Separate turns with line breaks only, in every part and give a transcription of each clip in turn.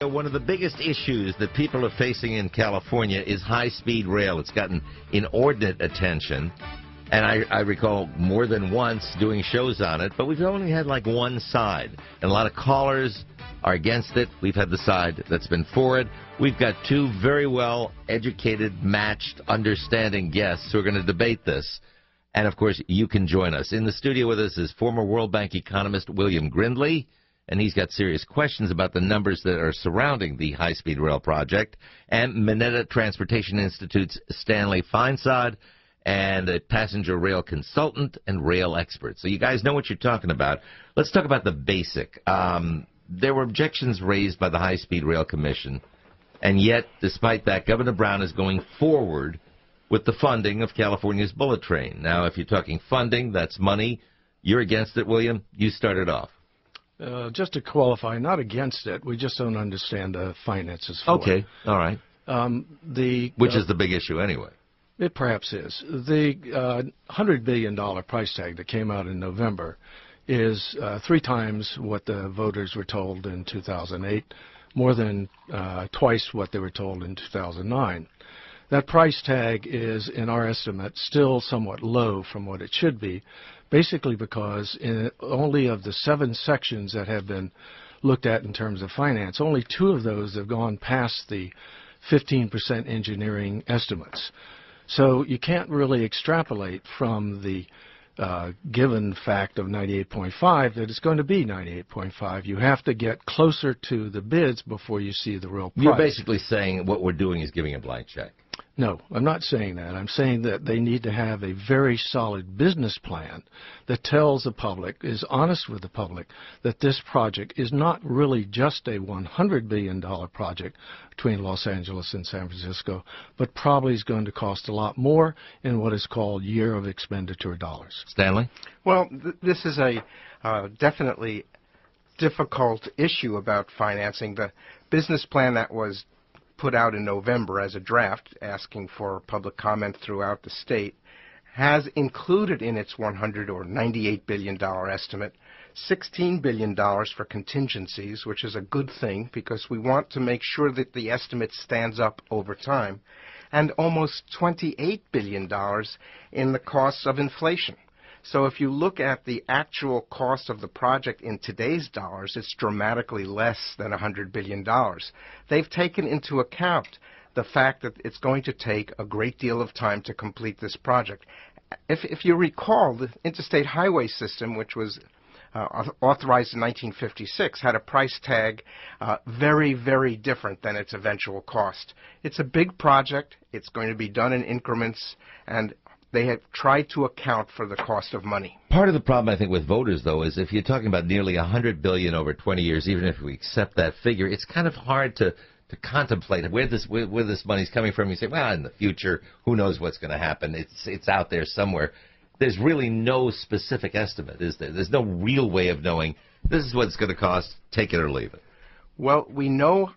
One of the biggest issues that people are facing in California is high-speed rail. It's gotten inordinate attention, and I recall more than once doing shows on it, but we've only had like one side, and a lot of callers are against it. We've had the side that's been for it. We've got two very well-educated, matched, understanding guests who are going to debate this. And, of course, you can join us. In the studio with us is former World Bank economist William Grindley, and he's got serious questions about the numbers that are surrounding the high-speed rail project, and Mineta Transportation Institute's Stanley Feinsod, and a passenger rail consultant and rail expert. So you guys know what you're talking about. Let's talk about the basic. There were objections raised by the High-Speed Rail Commission, and yet, despite that, Governor Brown is going forward with the funding of California's bullet train. Now, if you're talking funding, that's money. You're against it, William. You started off.
Just to qualify, not against it. We just don't understand the finances for it.
Okay, all right. Which is the big issue anyway.
It perhaps is. The $100 billion price tag that came out in November is 3 times what the voters were told in 2008, more than twice what they were told in 2009. That price tag is, in our estimate, still somewhat low from what it should be, basically because in only of the 7 sections that have been looked at in terms of finance, only 2 of those have gone past the 15% engineering estimates. So you can't really extrapolate from the given fact of 98.5 that it's going to be 98.5. You have to get closer to the bids before you see the real price.
You're basically saying what we're doing is giving a blank check.
No, I'm not saying that. I'm saying that they need to have a very solid business plan that tells the public, is honest with the public, that this project is not really just a $100 billion project between Los Angeles and San Francisco, but probably is going to cost a lot more in what is called year of expenditure dollars.
Stanley?
Well, this is a definitely difficult issue about financing. The business plan that was put out in November as a draft, asking for public comment throughout the state, has included in its $100 or $98 billion estimate $16 billion for contingencies, which is a good thing because we want to make sure that the estimate stands up over time, and almost $28 billion in the costs of inflation. So if you look at the actual cost of the project in today's dollars, it's dramatically less than $100 billion. They've taken into account the fact that it's going to take a great deal of time to complete this project. If you recall, the interstate highway system, which was authorized in 1956, had a price tag very, very different than its eventual cost. It's a big project. It's going to be done in increments, and they have tried to account for the cost of money.
Part of the problem, I think, with voters, though, is if you're talking about nearly $100 billion over 20 years, even if we accept that figure, it's kind of hard to contemplate where this money's coming from. You say, well, in the future, who knows what's going to happen? It's out there somewhere. There's really no specific estimate, is there? There's no real way of knowing this is what it's going to cost, take it or leave it.
Well, we know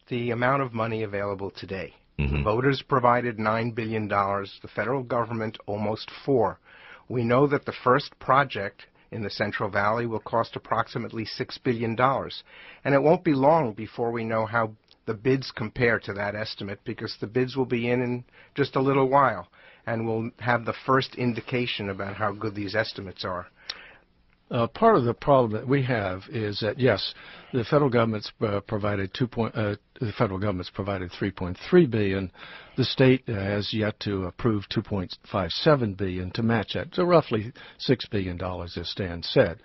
the amount of money available today. The voters provided $9 billion, the federal government almost $4 billion. We know that the first project in the Central Valley will cost approximately $6 billion. And it won't be long before we know how the bids compare to that estimate, because the bids will be in just a little while, and we'll have the first indication about how good these estimates are.
Part of the problem that we have is that, yes, the federal government's provided $3.3 billion. The state has yet to approve $2.57 billion to match that, so roughly $6 billion, as Stan said.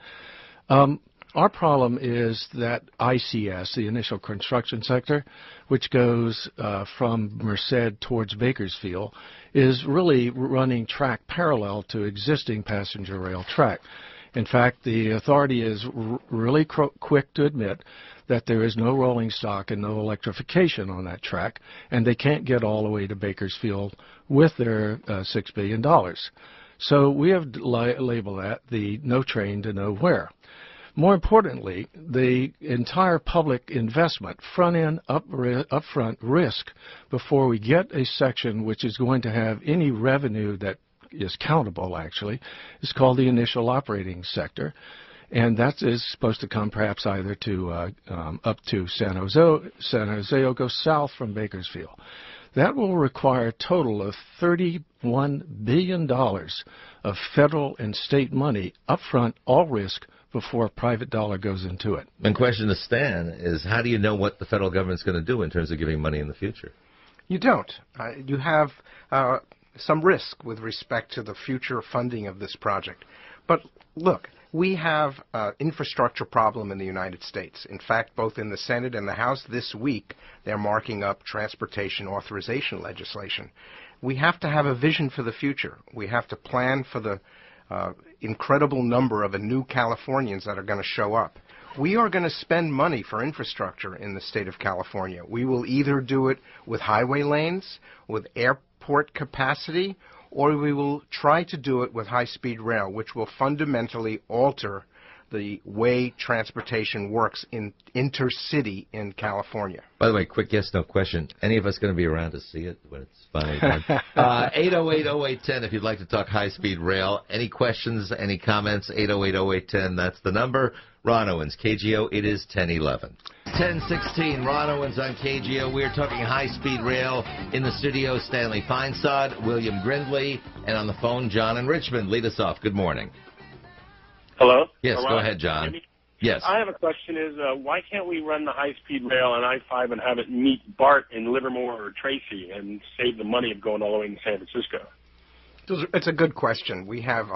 Our problem is that ICS, the initial construction sector, which goes from Merced towards Bakersfield, is really running track parallel to existing passenger rail track. In fact, the authority is really quick to admit that there is no rolling stock and no electrification on that track, and they can't get all the way to Bakersfield with their $6 billion. So we have labeled that the no train to nowhere. More importantly, the entire public investment, front-end, upfront risk, before we get a section which is going to have any revenue that is countable, actually, is called the initial operating sector. And that is supposed to come perhaps either to up to San Jose or go south from Bakersfield. That will require a total of $31 billion of federal and state money upfront, all risk, before a private dollar goes into it.
My question to Stan is, how do you know what the federal government's going to do in terms of giving money in the future?
You don't. You have some risk with respect to the future funding of this project. But look, we have an infrastructure problem in the United States. In fact, both in the Senate and the House this week, they're marking up transportation authorization legislation. We have to have a vision for the future. We have to plan for the incredible number of new Californians that are going to show up. We are going to spend money for infrastructure in the state of California. We will either do it with highway lanes, with airport capacity, or we will try to do it with high-speed rail, which will fundamentally alter the way transportation works in intercity in California.
By the way, quick yes, no question. Any of us going to be around to see it when it's finally done? 808-0810 if you'd like to talk high-speed rail. Any questions, any comments? 808-0810, that's the number. Ron Owens, KGO, it is 1011. 1016, Ron Owens on KGO. We're talking high-speed rail. In the studio, Stanley Feinsod, William Grindley, and on the phone, John in Richmond. Lead us off. Good morning.
Hello?
Yes,
Hello?
Go ahead, John. Yes.
I have a question is, why can't we run the high-speed rail on I-5 and have it meet BART in Livermore or Tracy and save the money of going all the way to San Francisco?
It's a good question. We have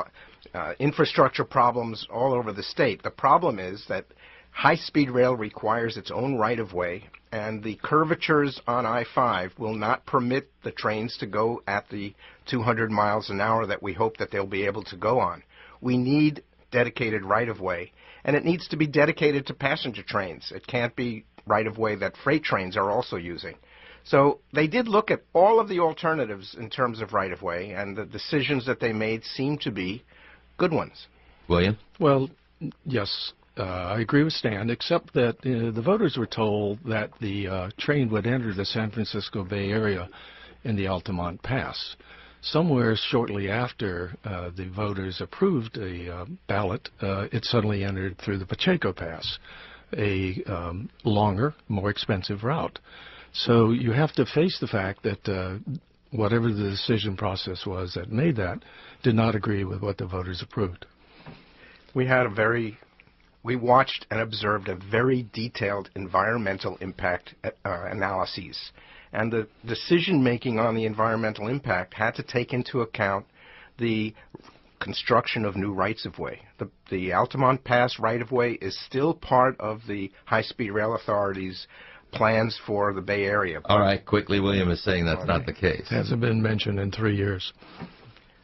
infrastructure problems all over the state. The problem is that high-speed rail requires its own right-of-way, and the curvatures on I-5 will not permit the trains to go at the 200 miles an hour that we hope that they'll be able to go on. We need dedicated right-of-way, and it needs to be dedicated to passenger trains. It can't be right-of-way that freight trains are also using. So they did look at all of the alternatives in terms of right-of-way, and the decisions that they made seem to be good ones.
William?
Well, yes, I agree with Stan, except that the voters were told that the train would enter the San Francisco Bay Area in the Altamont Pass. Somewhere shortly after the voters approved a ballot, it suddenly entered through the Pacheco Pass, a longer, more expensive route. So you have to face the fact that whatever the decision process was that made that did not agree with what the voters approved.
We watched and observed a very detailed environmental impact analyses. And the decision-making on the environmental impact had to take into account the construction of new rights-of-way. The Altamont Pass right-of-way is still part of the High-Speed Rail Authority's plans for the Bay Area.
All right, quickly, William is saying that's not the case.
It hasn't been mentioned in 3 years.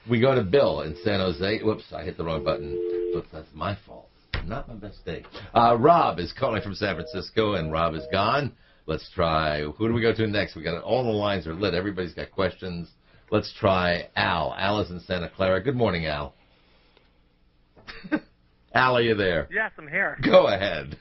We go to Bill in San Jose. Whoops, I hit the wrong button. Whoops, that's my fault. Not my mistake. Rob is calling from San Francisco, and Rob is gone. Let's try, who do we go to next? We got all the lines are lit. Everybody's got questions. Let's try Al. Al is in Santa Clara. Good morning, Al. Al, are you there?
Yes, I'm here.
Go ahead.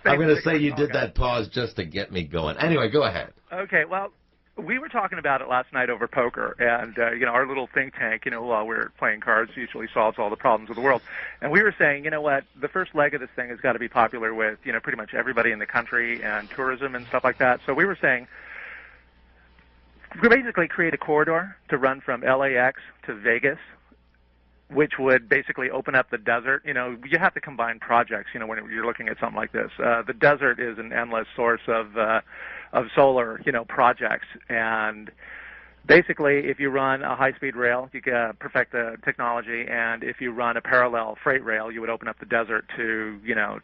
I'm going to say you did that pause just to get me going. Anyway, go ahead.
Okay, well, we were talking about it last night over poker, and our little think tank, while we're playing cards, usually solves all the problems of the world. And we were saying, you know what, the first leg of this thing has got to be popular with, pretty much everybody in the country and tourism and stuff like that. So we were saying, we basically create a corridor to run from LAX to Vegas, which would basically open up the desert. You have to combine projects, when you're looking at something like this. The desert is an endless source of solar, projects. And basically, if you run a high-speed rail, you can perfect the technology. And if you run a parallel freight rail, you would open up the desert to,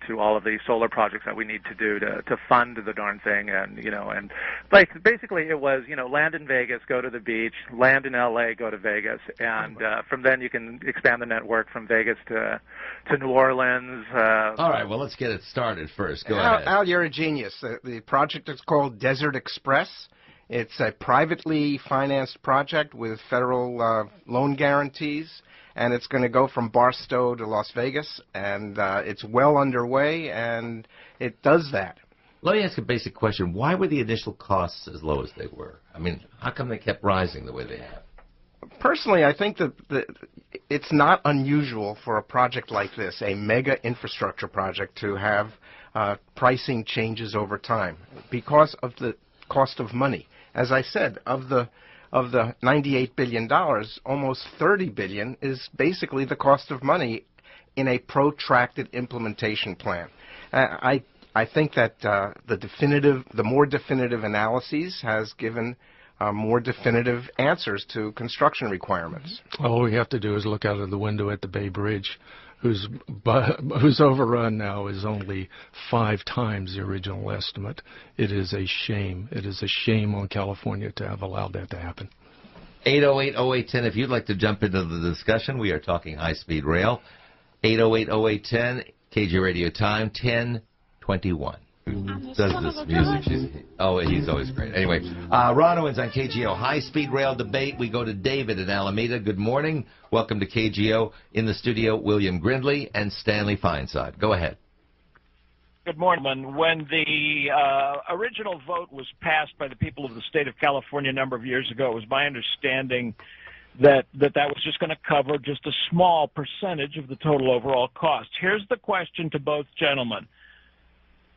to all of the solar projects that we need to do to fund the darn thing. And, and like basically it was, land in Vegas, go to the beach, land in LA, go to Vegas. And from then you can expand the network from Vegas to New Orleans.
All right, well, let's get it started first. Go ahead.
Al, you're a genius. The project is called Desert Express. It's a privately financed project with federal loan guarantees, and it's going to go from Barstow to Las Vegas, and it's well underway, and it does that.
Let me ask a basic question. Why were the initial costs as low as they were? I mean, how come they kept rising the way they have?
Personally, I think that it's not unusual for a project like this, a mega infrastructure project, to have pricing changes over time because of the cost of money. As I said, of the $98 billion, almost $30 billion is basically the cost of money in a protracted implementation plan. I think that the more definitive analyses has given more definitive answers to construction requirements.
All we have to do is look out of the window at the Bay Bridge, whose overrun now is only 5 times the original estimate. It is a shame. It is a shame on California to have allowed that to happen.
808-0810, if you'd like to jump into the discussion, we are talking high-speed rail. 808-0810, KG Radio Time, 10:21. Does this music? He's always great. Anyway, Ron Owens on KGO. High-speed rail debate. We go to David in Alameda. Good morning. Welcome to KGO. In the studio, William Grindley and Stanley Feinsod. Go ahead.
Good morning. When the original vote was passed by the people of the state of California a number of years ago, it was my understanding that was just going to cover just a small percentage of the total overall cost. Here's the question to both gentlemen.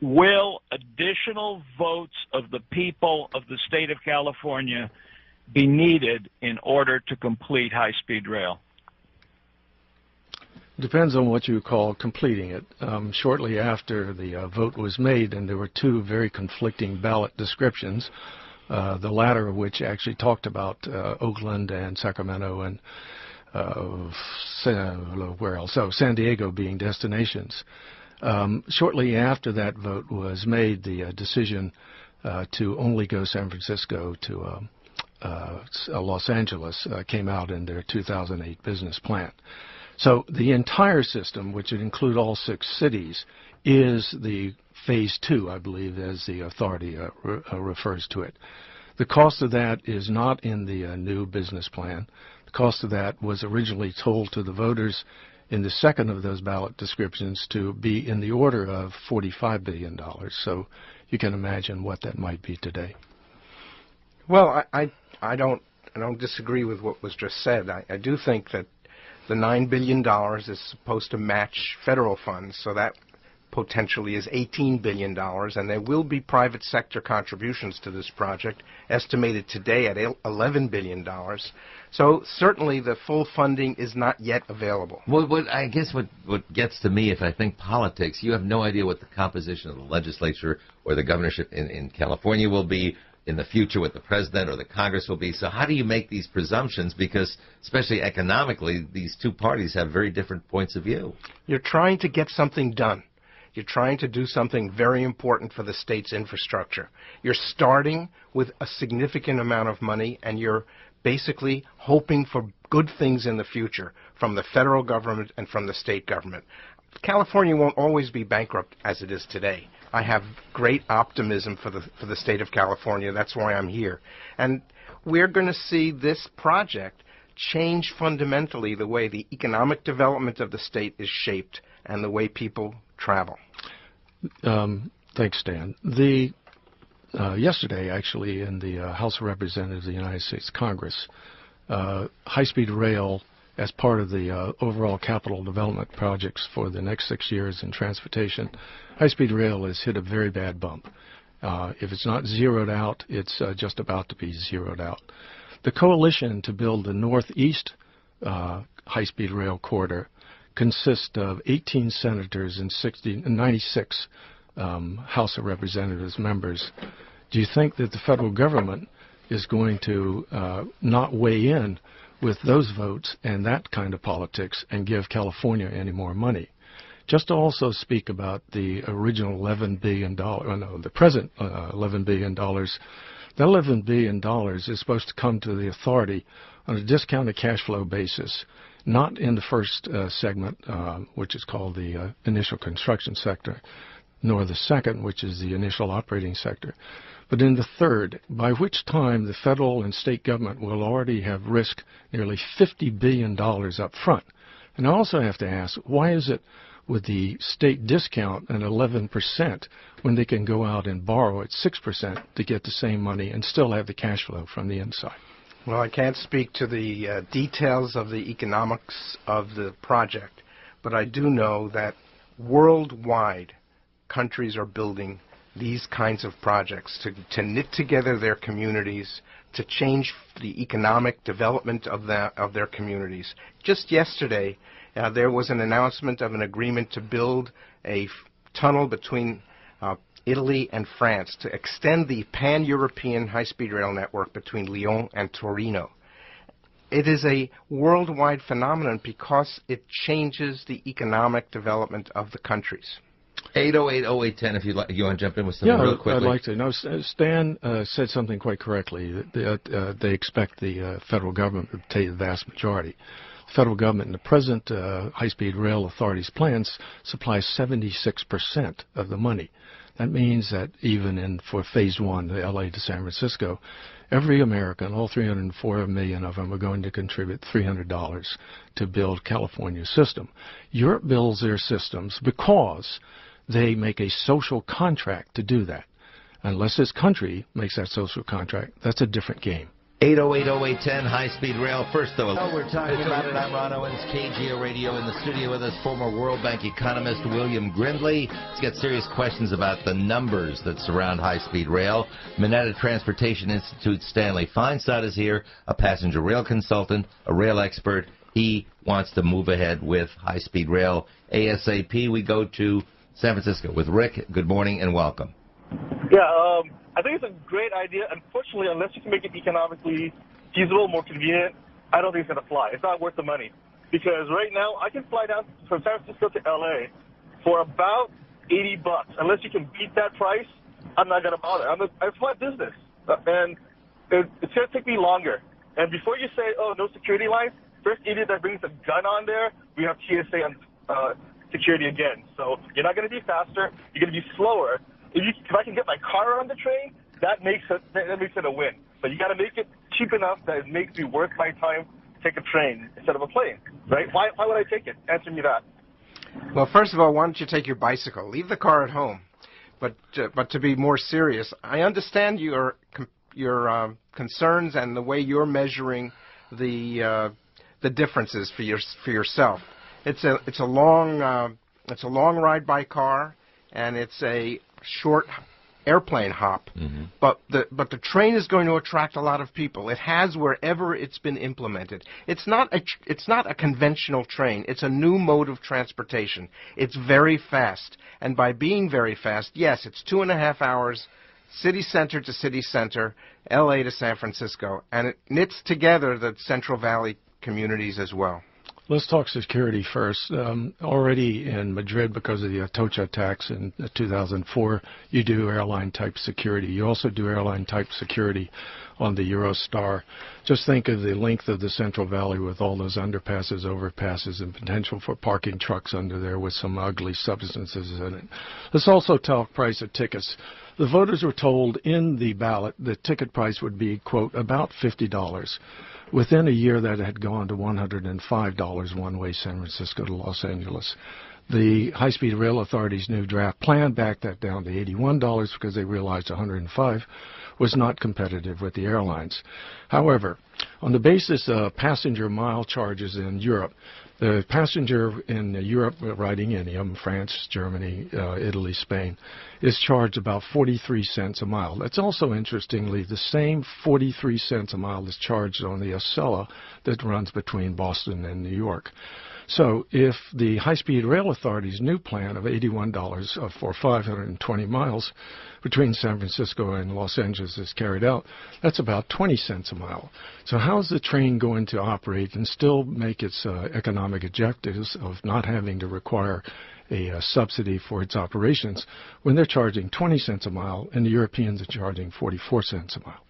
Will additional votes of the people of the state of California be needed in order to complete high-speed rail?
Depends on what you call completing it. Shortly after the vote was made, and there were 2 very conflicting ballot descriptions, the latter of which actually talked about Oakland and Sacramento and where else? Oh, San Diego being destinations. Shortly after that vote was made, the decision to only go San Francisco to Los Angeles came out in their 2008 business plan. So the entire system, which would include all 6 cities, is the Phase 2, I believe, as the authority refers to it. The cost of that is not in the new business plan. The cost of that was originally told to the voters in the second of those ballot descriptions to be in the order of $45 billion. So you can imagine what that might be today.
Well, I don't disagree with what was just said. I do think that the $9 billion is supposed to match federal funds, so that potentially is $18 billion, and there will be private sector contributions to this project, estimated today at $11 billion. So certainly the full funding is not yet available.
Well, I guess what gets to me, if I think politics, you have no idea what the composition of the legislature or the governorship in California will be in the future, what the president or the Congress will be. So how do you make these presumptions? Because especially economically, these 2 parties have very different points of view.
You're trying to get something done. You're trying to do something very important for the state's infrastructure. You're starting with a significant amount of money, and you're basically hoping for good things in the future from the federal government and from the state government. California won't always be bankrupt as it is today. I have great optimism for the state of California. That's why I'm here. And we're going to see this project change fundamentally the way the economic development of the state is shaped and the way people travel.
Thanks, Stan. Yesterday, actually, in the House of Representatives of the United States Congress, high-speed rail, as part of the overall capital development projects for the next 6 years in transportation, high-speed rail has hit a very bad bump. If it's not zeroed out, it's just about to be zeroed out. The coalition to build the northeast high-speed rail corridor consists of 18 senators and 96 House of Representatives members. Do you think that the federal government is going to not weigh in with those votes and that kind of politics and give California any more money? Just to also speak about the original $11 billion, the present $11 billion, that $11 billion is supposed to come to the authority on a discounted cash flow basis, not in the first segment, which is called the initial construction sector, nor the second, which is the initial operating sector, but in the third, by which time the federal and state government will already have risked nearly $50 billion up front. And I also have to ask, why is it with the state discount at 11% when they can go out and borrow at 6% to get the same money and still have the cash flow from the inside?
Well, I can't speak to the details of the economics of the project, but I do know that worldwide countries are building these kinds of projects to knit together their communities, to change the economic development of their communities. Just yesterday, there was an announcement of an agreement to build a tunnel between Italy and France to extend the pan-European high-speed rail network between Lyon and Torino. It is a worldwide phenomenon because it changes the economic development of the countries.
808-0810, if you want to jump in with something real quickly.
I'd like to. No, Stan said something quite correctly. They expect the federal government to pay the vast majority. The federal government in the present high-speed rail authority's plans supplies 76% of the money. That means that even for Phase 1, the LA to San Francisco, every American, all 304 million of them, are going to contribute $300 to build California's system. Europe builds their systems because they make a social contract to do that. Unless this country makes that social contract, that's a different game.
808-0810, high-speed rail. First, though, we're talking about it. I'm Ron Owens, KGO Radio. In the studio with us, former World Bank economist William Grindley. Let's get serious questions about the numbers that surround high-speed rail. Mineta Transportation Institute Stanley Feinsod is here, a passenger rail consultant, a rail expert. He wants to move ahead with high-speed rail ASAP. We go to San Francisco with Rick. Good morning and welcome.
Yeah, I think it's a great idea. Unfortunately, unless you can make it economically feasible, more convenient, I don't think it's going to fly. It's not worth the money. Because right now, I can fly down from San Francisco to LA for about $80. Unless you can beat that price, I'm not going to bother. It's my business. And it's going to take me longer. And before you say, oh, no security lines, first idiot that brings a gun on there, we have TSA on security again. So you're not going to be faster. You're going to be slower. If I can get my car on the train, that makes it a win. But you got to make it cheap enough that it makes me worth my time to take a train instead of a plane, right? Why would I take it? Answer me that.
Well, first of all, why don't you take your bicycle? Leave the car at home. But to be more serious, I understand your concerns and the way you're measuring the differences for yourself. It's a long ride by car, and it's a short airplane hop. Mm-hmm. But the train is going to attract a lot of people. It has wherever it's been implemented. It's not a conventional train. It's a new mode of transportation. It's very fast, and by being very fast, yes, it's 2.5 hours, city center to city center, LA to San Francisco, and it knits together the Central Valley communities as well.
Let's talk security first. Already in Madrid, because of the Atocha attacks in 2004, you do airline-type security. You also do airline-type security on the Eurostar. Just think of the length of the Central Valley with all those underpasses, overpasses, and potential for parking trucks under there with some ugly substances in it. Let's also talk price of tickets. The voters were told in the ballot the ticket price would be, quote, about $50. Within a year, that had gone to $105 one-way San Francisco to Los Angeles. The High-Speed Rail Authority's new draft plan backed that down to $81 because they realized $105 was not competitive with the airlines. However, on the basis of passenger mile charges in Europe, the passenger in Europe riding any of them, France, Germany, Italy, Spain, is charged about 43 cents a mile. That's also, interestingly, the same 43 cents a mile is charged on the Acela that runs between Boston and New York. So if the High-Speed Rail Authority's new plan of $81 for 520 miles between San Francisco and Los Angeles is carried out, that's about 20 cents a mile. So how is the train going to operate and still make its economic objectives of not having to require a subsidy for its operations when they're charging 20 cents a mile and the Europeans are charging 44 cents a mile?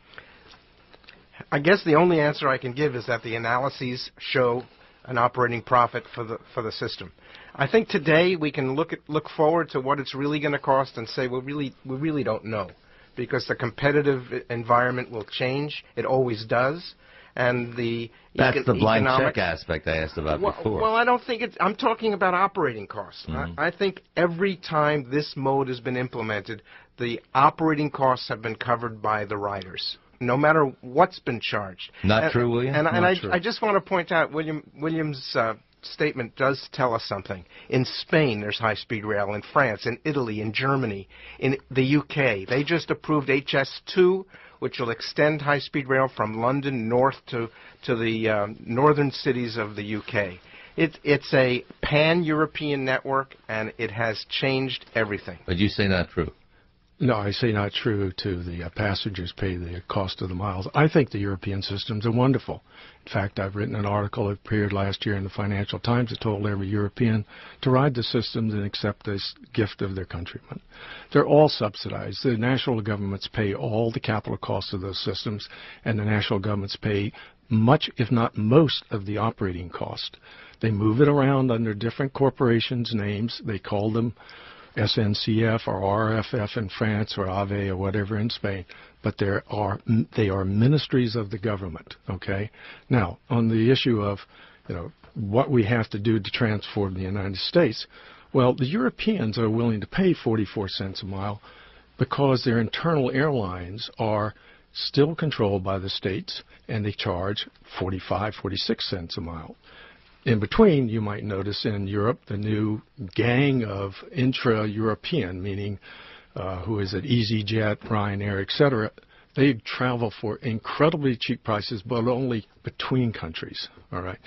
I guess the only answer I can give is that the analyses show an operating profit for the system. I think today we can look forward to what it's really going to cost and say we really don't know, because the competitive environment will change. It always does, and
that's the blind check aspect I asked about before.
Well, I don't think it's. I'm talking about operating costs.
Mm-hmm.
I think every time this mode has been implemented, the operating costs have been covered by the riders. no matter what's been charged.
Not true, William?
And
True.
I just want to point out, William's statement does tell us something. In Spain, there's high-speed rail. In France, in Italy, in Germany, in the UK. They just approved HS2, which will extend high-speed rail from London north to the northern cities of the UK. It's a pan-European network, and it has changed everything.
But you say not true.
No, I say not true to the passengers pay the cost of the miles. I think the European systems are wonderful. In fact, I've written an article that appeared last year in the Financial Times that told every European to ride the systems and accept this gift of their countrymen. They're all subsidized. The national governments pay all the capital costs of those systems, and the national governments pay much, if not most, of the operating cost. They move it around under different corporations' names. They call them SNCF or RFF in France or AVE or whatever in Spain, but they are ministries of the government. Okay. Now, on the issue of what we have to do to transform the United States, well, the Europeans are willing to pay 44 cents a mile because their internal airlines are still controlled by the states, and they charge 45, 46 cents a mile. In between, you might notice in Europe the new gang of intra-European, meaning who is it, EasyJet, Ryanair, etc. They travel for incredibly cheap prices, but only between countries. All right,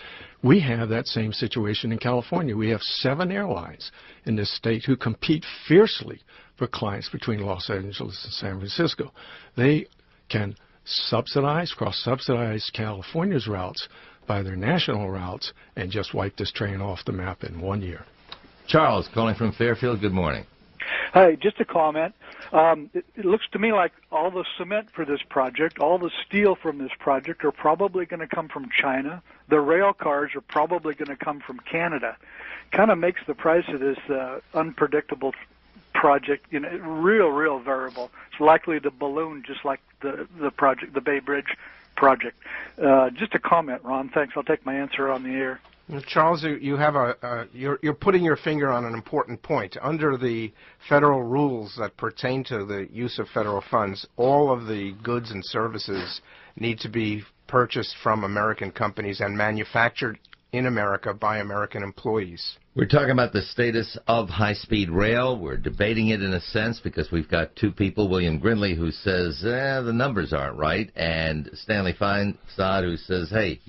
we have that same situation in California. We have 7 airlines in this state who compete fiercely for clients between Los Angeles and San Francisco. They can subsidize, cross-subsidize California's routes by their national routes and just wipe this train off the map in 1 year.
Charles, calling from Fairfield, good morning.
Hi, just a comment. It looks to me like all the cement for this project, all the steel from this project are probably going to come from China. The rail cars are probably going to come from Canada. Kind of makes the price of this unpredictable project, real variable. It's likely to balloon just like the project, the Bay Bridge project. Just a comment, Ron. Thanks. I'll take my answer on the air.
Charles, you have you're putting your finger on an important point. Under the federal rules that pertain to the use of federal funds, all of the goods and services need to be purchased from American companies and manufactured in America by American employees.
We're talking about the status of high-speed rail. We're debating it in a sense because we've got 2 people, William Grindley, who says, the numbers aren't right, and Stanley Feinsod, who says, hey,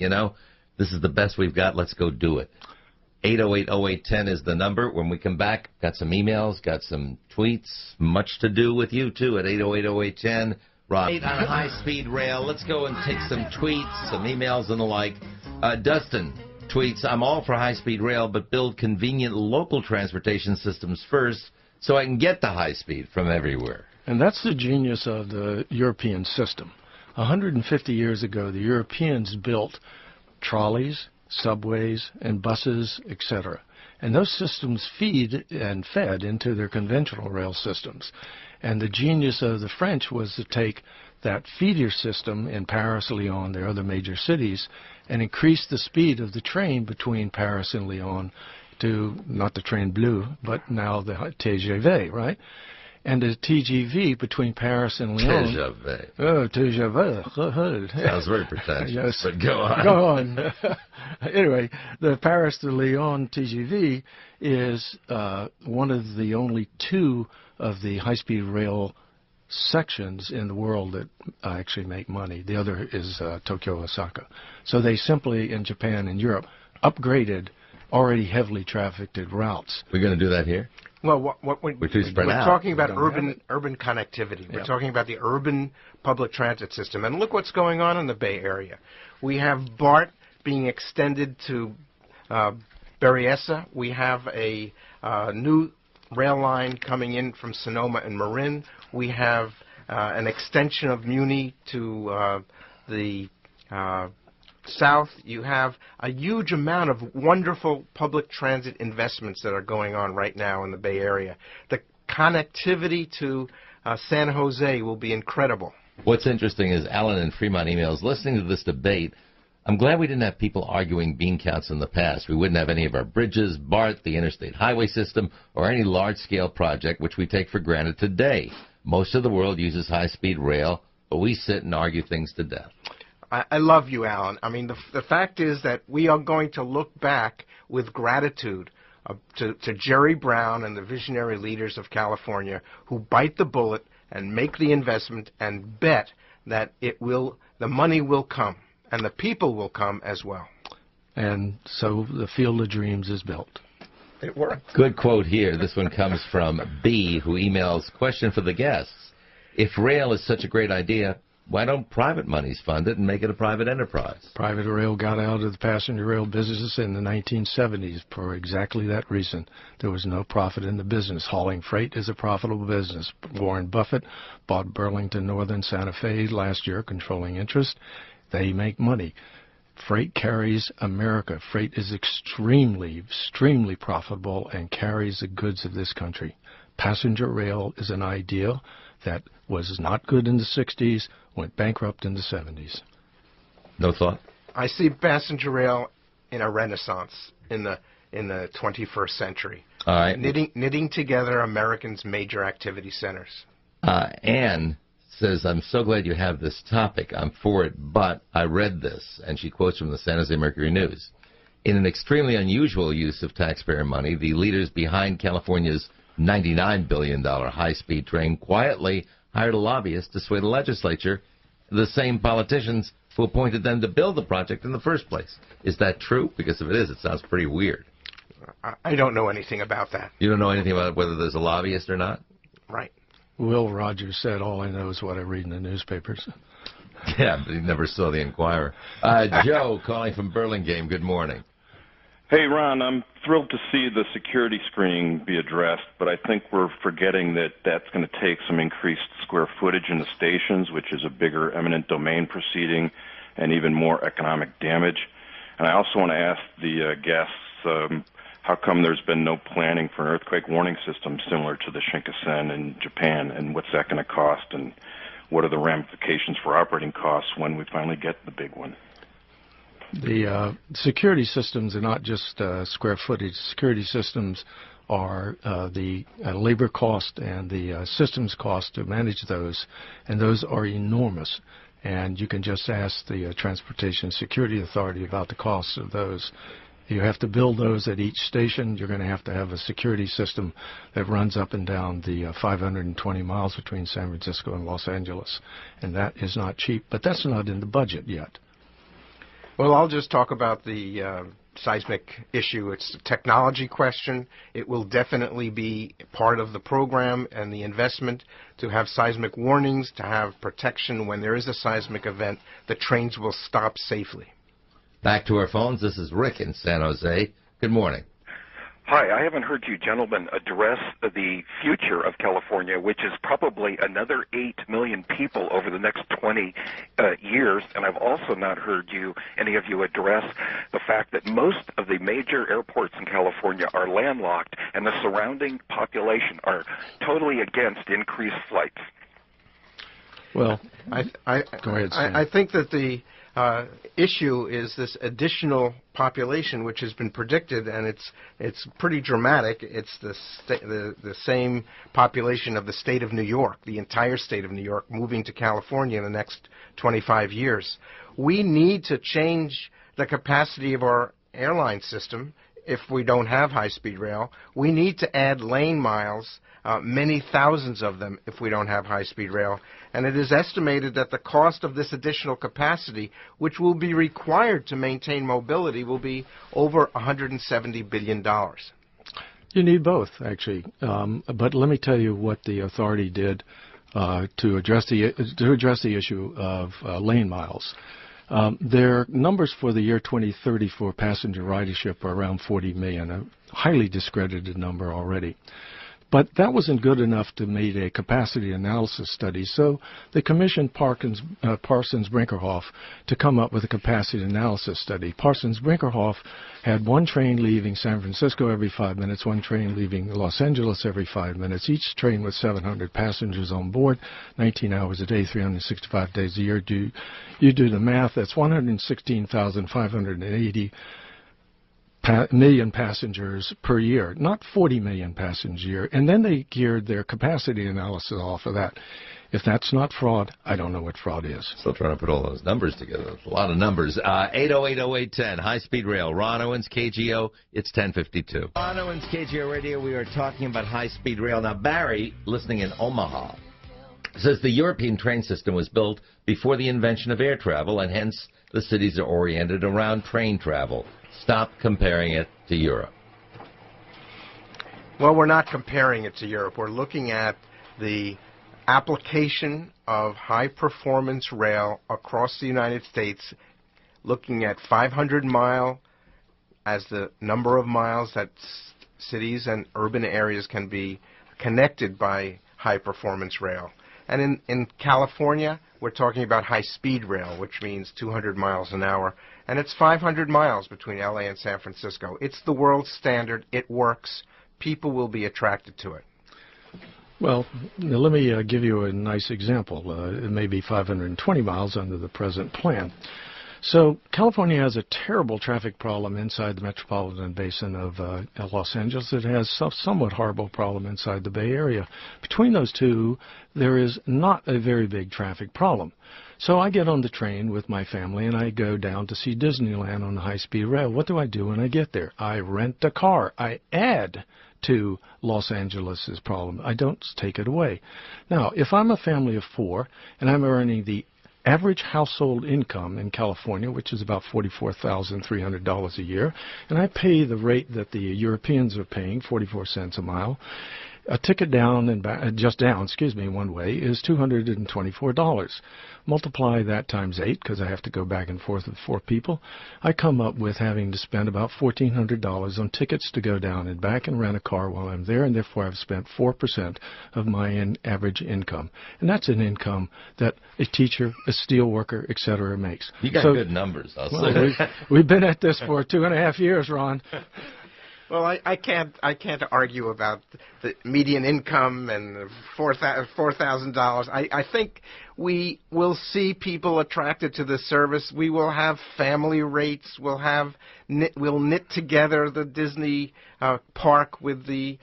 this is the best we've got, let's go do it. 808-0810 is the number. When we come back, got some emails, got some tweets, much to do with you, too, at 808-0810. Rob, on high-speed rail. Let's go and take some tweets, some emails, and the like. Dustin tweets, I'm all for high-speed rail, but build convenient local transportation systems first so I can get the high speed from everywhere.
And that's the genius of the European system. 150 years ago, the Europeans built trolleys, subways, and buses, etc. And those systems feed and fed into their conventional rail systems. And the genius of the French was to take that feeder system in Paris, Lyon, their other major cities, and increase the speed of the train between Paris and Lyon to, not the train bleu, but now the TGV, right? And the TGV between Paris and Lyon.
TGV.
Oh, TGV.
Sounds very pretentious,
yes.
but go on.
Go on. Anyway, the Paris to Lyon TGV is one of the only 2 of the high-speed rail sections in the world that actually make money. The other is Tokyo, Osaka. So they simply, in Japan and Europe, upgraded already heavily trafficked routes.
We're going to do that here?
Well, we're talking about urban connectivity. We're talking about the urban public transit system. And look what's going on in the Bay Area. We have BART being extended to Berryessa. We have a new rail line coming in from Sonoma and Marin. We have an extension of Muni to the south. You have a huge amount of wonderful public transit investments that are going on right now in the Bay Area. The connectivity to San Jose will be incredible.
What's interesting is Alan in Fremont emails, listening to this debate, I'm glad we didn't have people arguing bean counts in the past. We wouldn't have any of our bridges, BART, the interstate highway system, or any large-scale project which we take for granted today. Most of the world uses high-speed rail we sit and argue things to death.
I love you, Alan. I mean, the fact is that we are going to look back with gratitude to Jerry Brown and the visionary leaders of California who bite the bullet and make the investment and bet that the money will come and the people will come as well.
And so the Field of Dreams is built.
It worked.
Good quote here. This one comes from B, who emails, question for the guests. If rail is such a great idea, why don't private monies fund it and make it a private enterprise?
Private rail got out of the passenger rail business in the 1970s for exactly that reason. There was no profit in the business. Hauling freight is a profitable business. Warren Buffett bought Burlington Northern Santa Fe last year, controlling interest. They make money. Freight carries America. Freight is extremely profitable and carries the goods of this country. Passenger rail is an idea that was not good in the 60s, went bankrupt in the 70s.
No thought?
I see passenger rail in a renaissance in the 21st century.
All right.
Knitting together Americans' major activity centers.
Anne says, I'm so glad you have this topic. I'm for it, but I read this, and she quotes from the San Jose Mercury News. In an extremely unusual use of taxpayer money, the leaders behind California's $99 billion high-speed train quietly hired a lobbyist to sway the legislature, the same politicians who appointed them to build the project in the first place. Is that true? Because if it is, it sounds pretty weird.
I don't know anything about that.
You don't know anything about whether there's a lobbyist or not?
Right.
Will Rogers said, all I know is what I read in the newspapers.
Yeah, but he never saw the Enquirer. Joe, calling from Burlingame, good morning.
Hey, Ron, I'm thrilled to see the security screening be addressed, but I think we're forgetting that that's going to take some increased square footage in the stations, which is a bigger eminent domain proceeding and even more economic damage. And I also want to ask the guests, how come there's been no planning for an earthquake warning system similar to the Shinkansen in Japan, and what's that going to cost, and what are the ramifications for operating costs when we finally get the big one?
The security systems are not just square footage. Security systems are the labor cost and the systems cost to manage those, and those are enormous. And you can just ask the Transportation Security Authority about the costs of those. You have to build those at each station. You're going to have a security system that runs up and down the 520 miles between San Francisco and Los Angeles. And that is not cheap, but that's not in the budget yet.
Well, I'll just talk about the seismic issue. It's a technology question. It will definitely be part of the program and the investment to have seismic warnings, to have protection when there is a seismic event. The trains will stop safely.
Back to our phones. This is Rick in San Jose. Good morning.
Hi, I haven't heard you gentlemen address the future of California, which is probably another 8 million people over the next 20 years, and I've also not heard any of you address the fact that most of the major airports in California are landlocked, and the surrounding population are totally against increased flights.
Well,
go
ahead, Stan.
I think that the issue is this additional population which has been predicted, and it's pretty dramatic. It's the same population of the state of New York, the entire state of New York, moving to California in the next 25 years. We need to change the capacity of our airline system if we don't have high-speed rail. We need to add lane miles, many thousands of them, if we don't have high-speed rail. And it is estimated that the cost of this additional capacity, which will be required to maintain mobility, will be over $170 billion.
You need both, actually. But let me tell you what the authority did to address the issue of lane miles. Their numbers for the year 2030 for passenger ridership are around 40 million, a highly discredited number already. But that wasn't good enough to make a capacity analysis study, so they commissioned Parsons Brinckerhoff to come up with a capacity analysis study. Parsons Brinckerhoff had one train leaving San Francisco every 5 minutes, one train leaving Los Angeles every 5 minutes, each train with 700 passengers on board, 19 hours a day, 365 days a year. You do the math, that's 116,580 million passengers per year, not 40 million passengers a year. And then they geared their capacity analysis off of that. If that's not fraud, I don't know what fraud is.
Still trying to put all those numbers together. That's a lot of numbers. 8080810, high-speed rail. Ron Owens, KGO, it's 1052. Ron Owens, KGO Radio, we are talking about high-speed rail. Now, Barry, listening in Omaha, says the European train system was built before the invention of air travel, and hence the cities are oriented around train travel. Stop comparing it to Europe.
Well, we're not comparing it to Europe. We're looking at the application of high-performance rail across the United States, looking at 500-mile as the number of miles that cities and urban areas can be connected by high-performance rail. And in California, we're talking about high-speed rail, which means 200 miles an hour, and it's 500 miles between LA and San Francisco. It's the world standard. It works. People will be attracted to it.
Well, let me give you a nice example. It may be 520 miles under the present plan. So California has a terrible traffic problem inside the metropolitan basin of Los Angeles. It has a somewhat horrible problem inside the Bay Area. Between those two, there is not a very big traffic problem. So I get on the train with my family and I go down to see Disneyland on the high-speed rail. What do I do when I get there? I rent a car. I add to Los Angeles' problem. I don't take it away. Now, if I'm a family of 4 and I'm earning the average household income in California, which is about $44,300 a year, and I pay the rate that the Europeans are paying, 44 cents a mile, a ticket down and back, just down, one way, is $224. Multiply that times 8, because I have to go back and forth with 4 people. I come up with having to spend about $1,400 on tickets to go down and back and rent a car while I'm there, and therefore I've spent 4% of my average income. And that's an income that a teacher, a steel worker, etc. makes.
You got good numbers, I'll say.
We've been at this for 2.5 years, Ron.
Well, I can't argue about the median income and $4,000. I think we will see people attracted to this service. We will have family rates. We'll knit together the Disney park with the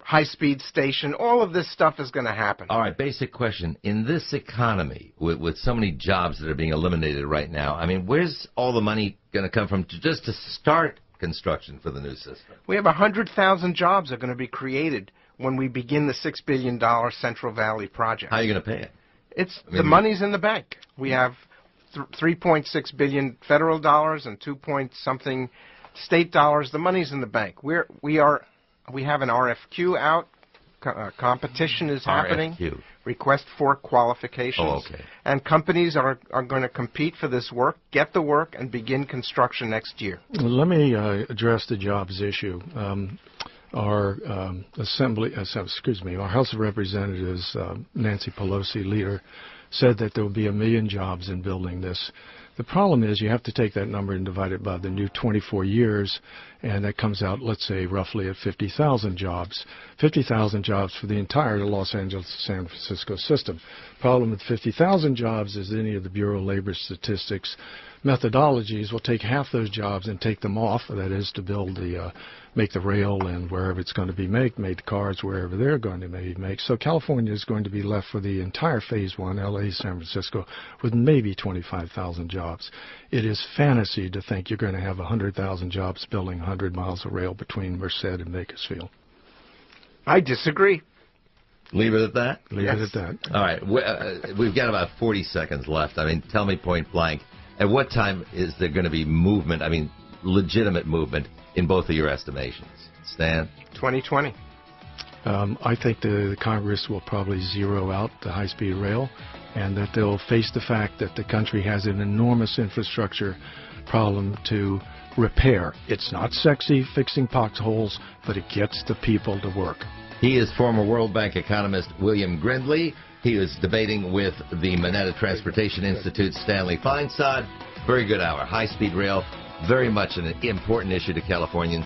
high-speed station. All of this stuff is going to happen.
All right, basic question. In this economy, with so many jobs that are being eliminated right now, I mean, where's all the money going to come from just to start construction for the new system?
We have 100,000 jobs are going to be created when we begin the $6 billion Central Valley project.
How are you going to pay it?
The money's in the bank. We have $3.6 billion federal dollars and 2-point-something state dollars. The money's in the bank. We have an RFQ out. Competition is happening.
RFQ.
Request for qualifications.
Oh, okay.
And companies are going to compete for this work, get the work, and begin construction next year.
Let me address the jobs issue. Our our House of Representatives, Nancy Pelosi, leader, said that there will be 1 million jobs in building this. The problem is you have to take that number and divide it by the new 24 years, and that comes out, let's say, roughly at 50,000 jobs. 50,000 jobs for the entire Los Angeles-San Francisco system. Problem with 50,000 jobs is any of the Bureau of Labor Statistics methodologies will take half those jobs and take them off, that is to build make the rail and wherever it's going to be made cars wherever they're going to be made. So California is going to be left for the entire Phase 1, LA, San Francisco, with maybe 25,000 jobs. It is fantasy to think you're going to have 100,000 jobs building 100 miles of rail between Merced and Bakersfield.
I disagree.
Leave it at that?
Leave it at that.
All right. We've got about 40 seconds left. I mean, tell me point blank, at what time is there going to be movement, I mean, legitimate movement in both of your estimations? Stan?
2020.
I think the Congress will probably zero out the high-speed rail, and that they'll face the fact that the country has an enormous infrastructure problem to repair. It's not sexy fixing potholes, but it gets the people to work.
He is former World Bank economist William Grindley. He is debating with the Mineta Transportation Institute's Stanley Feinsod. Very good hour. High-speed rail, very much an important issue to Californians.